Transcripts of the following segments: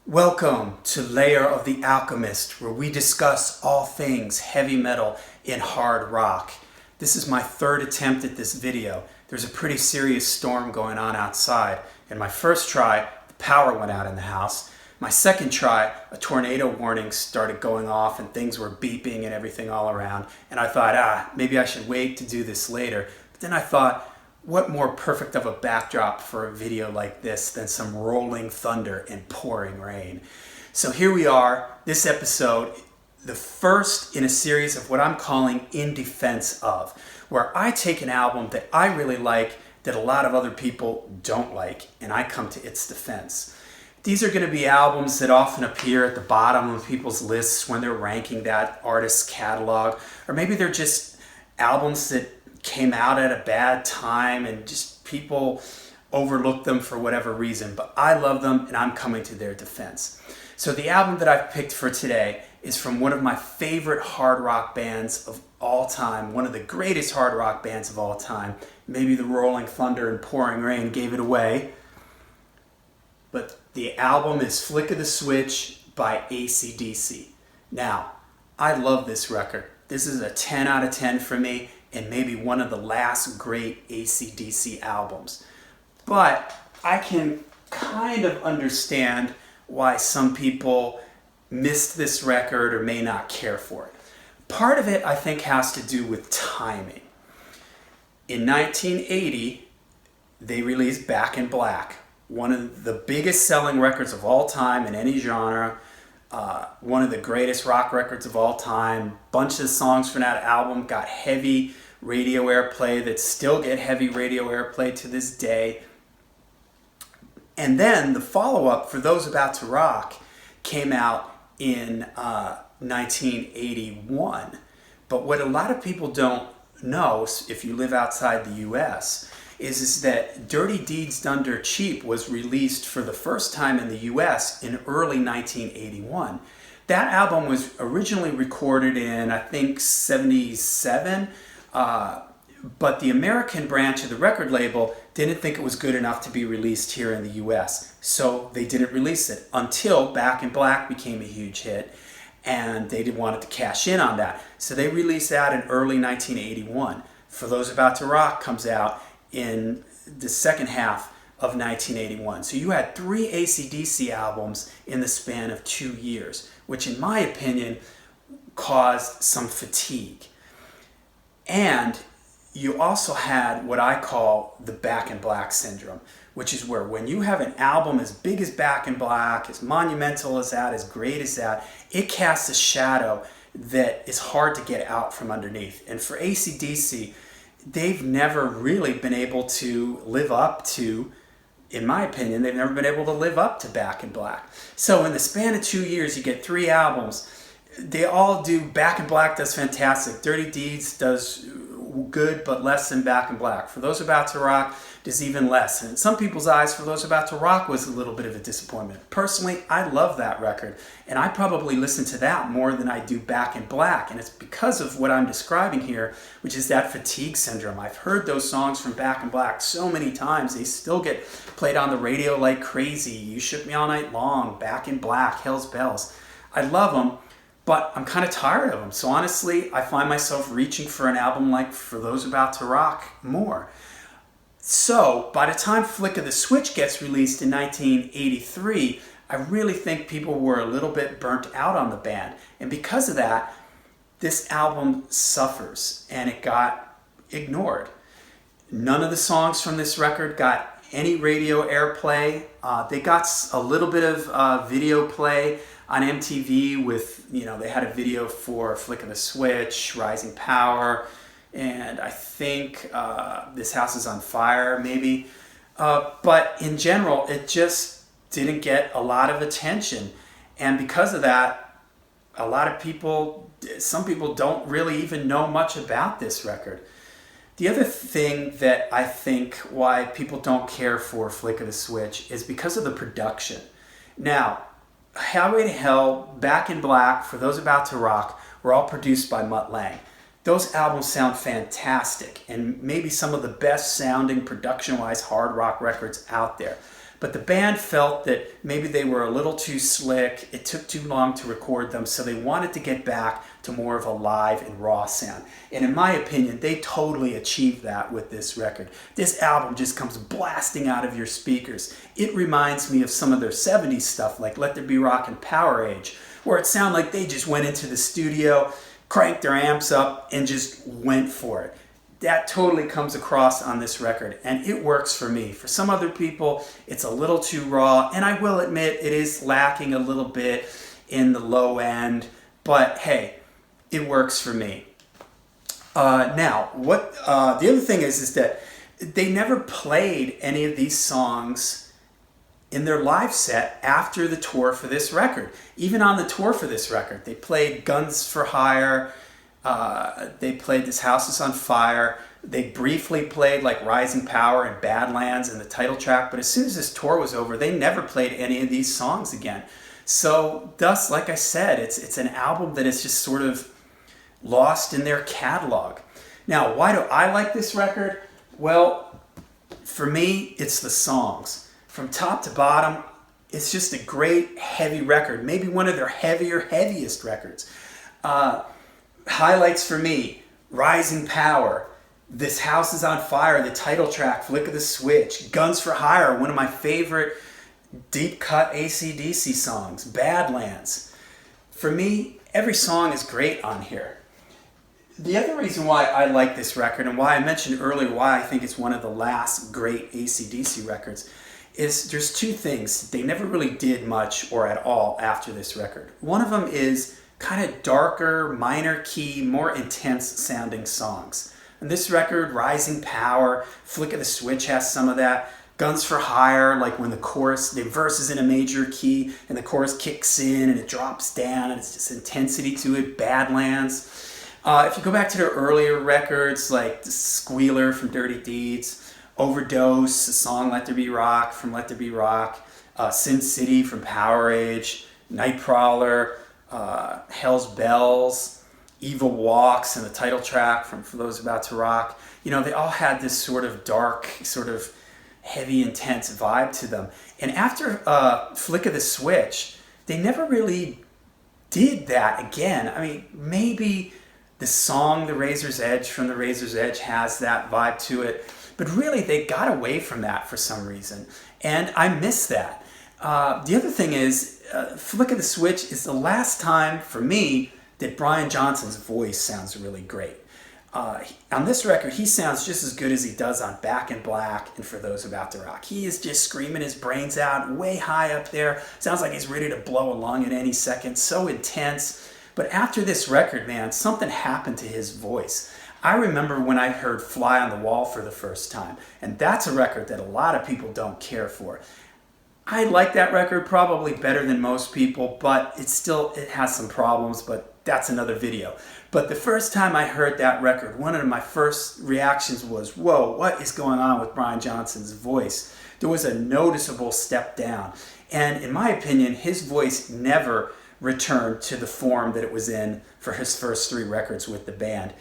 Welcome to Layer of the Alchemist, where we discuss all things heavy metal and hard rock. This is my third attempt at this video. There's a pretty serious storm going on outside. In my first try, the power went out in the house. My second try, a tornado warning started going off and things were beeping and everything all around. And I thought, maybe I should wait to do this later. But then I thought, what more perfect of a backdrop for a video like this than some rolling thunder and pouring rain? So here we are, this episode, the first in a series of what I'm calling In Defense Of, where I take an album that I really like that a lot of other people don't like, and I come to its defense. These are going to be albums that often appear at the bottom of people's lists when they're ranking that artist's catalog, or maybe they're just albums that came out at a bad time and just people overlooked them for whatever reason, but I love them and I'm coming to their defense. So the album that I've picked for today is from one of my favorite hard rock bands of all time, one of the greatest hard rock bands of all time. Maybe the rolling thunder and pouring rain gave it away, but the album is Flick of the Switch by AC/DC. Now, I love this record. This is a 10 out of 10 for me, and maybe one of the last great AC/DC albums. But I can kind of understand why some people missed this record or may not care for it. Part of it, I think, has to do with timing. In 1980, they released Back in Black, one of the biggest selling records of all time in any genre, one of the greatest rock records of all time. Bunch of songs from that album got heavy radio airplay that still get heavy radio airplay to this day. And then the follow-up, For Those About to Rock, came out in 1981. But what a lot of people don't know, if you live outside the US, is that Dirty Deeds Done Dirt Cheap was released for the first time in the US in early 1981. That album was originally recorded in, I think, 77, but the American branch of the record label didn't think it was good enough to be released here in the US. So they didn't release it until Back in Black became a huge hit, and they didn't want it to cash in on that. So they released that in early 1981. For Those About to Rock comes out in the second half of 1981. So you had 3 AC/DC albums in the span of 2 years, which in my opinion caused some fatigue. And you also had what I call the Back in Black syndrome, which is where when you have an album as big as Back in Black, as monumental as that, as great as that, it casts a shadow that is hard to get out from underneath. And for AC/DC, they've never really been able to live up to, in my opinion, they've never been able to live up to Back in Black. So in the span of 2 years, you get 3 albums. They all do, Back in Black does fantastic. Dirty Deeds does good, but less than Back in Black. For Those About to Rock does even less. And in some people's eyes, For Those About to Rock was a little bit of a disappointment. Personally, I love that record, and I probably listen to that more than I do Back in Black. And it's because of what I'm describing here, which is that fatigue syndrome. I've heard those songs from Back in Black so many times. They still get played on the radio like crazy. You Shook Me All Night Long, Back in Black, Hell's Bells. I love them, but I'm kind of tired of them. So honestly, I find myself reaching for an album like For Those About to Rock more. So by the time Flick of the Switch gets released in 1983, I really think people were a little bit burnt out on the band. And because of that, this album suffers and it got ignored. None of the songs from this record got any radio airplay. They got a little bit of video play on MTV with, they had a video for Flick of the Switch, Rising Power, and I think This House is on Fire, maybe. But in general, it just didn't get a lot of attention. And because of that, some people don't really even know much about this record. The other thing that I think why people don't care for Flick of the Switch is because of the production. Now, Highway to Hell, Back in Black, For Those About to Rock were all produced by Mutt Lange. Those albums sound fantastic and maybe some of the best sounding production-wise hard rock records out there. But the band felt that maybe they were a little too slick, it took too long to record them, so they wanted to get back to more of a live and raw sound. And in my opinion, they totally achieved that with this record. This album just comes blasting out of your speakers. It reminds me of some of their 70s stuff like Let There Be Rock and Power Age, where it sounded like they just went into the studio, cranked their amps up, and just went for it. That totally comes across on this record, and it works for me. For some other people, it's a little too raw, and I will admit it is lacking a little bit in the low end, but hey, it works for me. Now, what the other thing is that they never played any of these songs in their live set after the tour for this record. Even on the tour for this record, they played Guns for Hire, they played This House Is on Fire. They briefly played like Rising Power and Badlands and the title track, but as soon as this tour was over, they never played any of these songs again. So thus, like I said, it's an album that is just sort of lost in their catalog. Now, why do I like this record? Well, for me, it's the songs. From top to bottom, it's just a great, heavy record. Maybe one of their heaviest records. Highlights for me, Rising Power, This House Is on Fire, the title track, Flick of the Switch, Guns for Hire, one of my favorite deep cut AC/DC songs, Badlands. For me, every song is great on here. The other reason why I like this record, and why I mentioned earlier why I think it's one of the last great AC/DC records, is there's two things. They never really did much or at all after this record. One of them is kind of darker, minor key, more intense sounding songs. And this record, Rising Power, Flick of the Switch has some of that. Guns for Hire, like when the verse is in a major key and the chorus kicks in and it drops down and it's just intensity to it. Badlands. If you go back to their earlier records, like Squealer from Dirty Deeds, Overdose, a song Let There Be Rock from Let There Be Rock, Sin City from Power Age, Nightcrawler, Hell's Bells, Evil Walks, and the title track from For Those About to Rock. You know, they all had this sort of dark, sort of heavy, intense vibe to them. And after Flick of the Switch, they never really did that again. I mean, maybe the song The Razor's Edge from The Razor's Edge has that vibe to it, but really they got away from that for some reason, and I miss that. The other thing is, Flick of the Switch is the last time for me that Brian Johnson's voice sounds really great. On this record, he sounds just as good as he does on Back in Black and For Those About to Rock. He is just screaming his brains out, way high up there. Sounds like he's ready to blow a lung at any second. So intense. But after this record, man, something happened to his voice. I remember when I heard Fly on the Wall for the first time, and that's a record that a lot of people don't care for. I like that record probably better than most people, but it has some problems, but that's another video. But the first time I heard that record, one of my first reactions was, whoa, what is going on with Brian Johnson's voice? There was a noticeable step down. And in my opinion, his voice never returned to the form that it was in for his first three records with the band.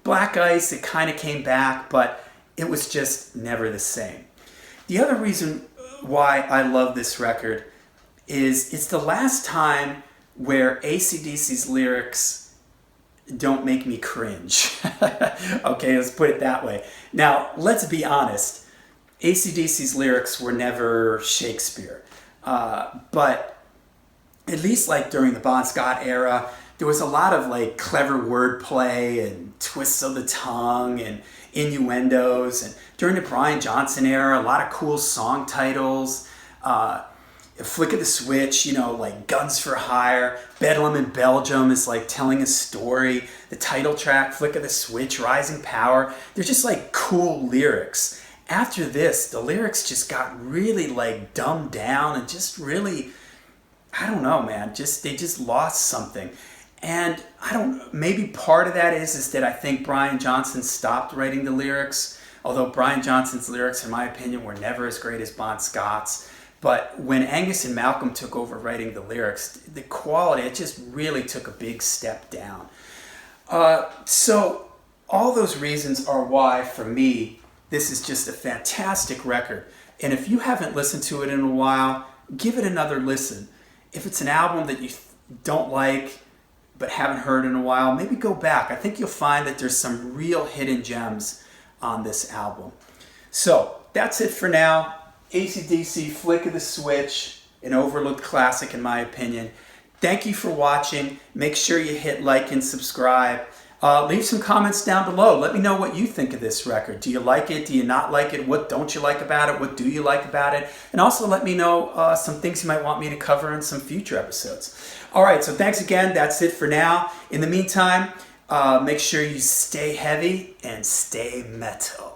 Black Ice, it kind of came back, but it was just never the same. The other reason why I love this record is it's the last time where AC/DC's lyrics don't make me cringe. Okay, let's put it that way. Now, let's be honest. AC/DC's lyrics were never Shakespeare. But at least like during the Bon Scott era, there was a lot of like clever wordplay and twists of the tongue and innuendos. And during the Brian Johnson era, a lot of cool song titles. Flick of the Switch, you know, like Guns for Hire. Bedlam in Belgium is like telling a story. The title track, Flick of the Switch, Rising Power. They're just like cool lyrics. After this, the lyrics just got really like dumbed down and just really, I don't know, man, they just lost something. And maybe part of that is that I think Brian Johnson stopped writing the lyrics, although Brian Johnson's lyrics, in my opinion, were never as great as Bon Scott's. But when Angus and Malcolm took over writing the lyrics, the quality, it just really took a big step down. So all those reasons are why, for me, this is just a fantastic record. And if you haven't listened to it in a while, give it another listen. If it's an album that you don't like but haven't heard in a while, maybe go back. I think you'll find that there's some real hidden gems on this album. So that's it for now. AC/DC, Flick of the Switch, an overlooked classic in my opinion. Thank you for watching. Make sure you hit like and subscribe. Leave some comments down below. Let me know what you think of this record. Do you like it? Do you not like it? What don't you like about it? What do you like about it? And also let me know some things you might want me to cover in some future episodes. All right, so thanks again. That's it for now. In the meantime, make sure you stay heavy and stay metal.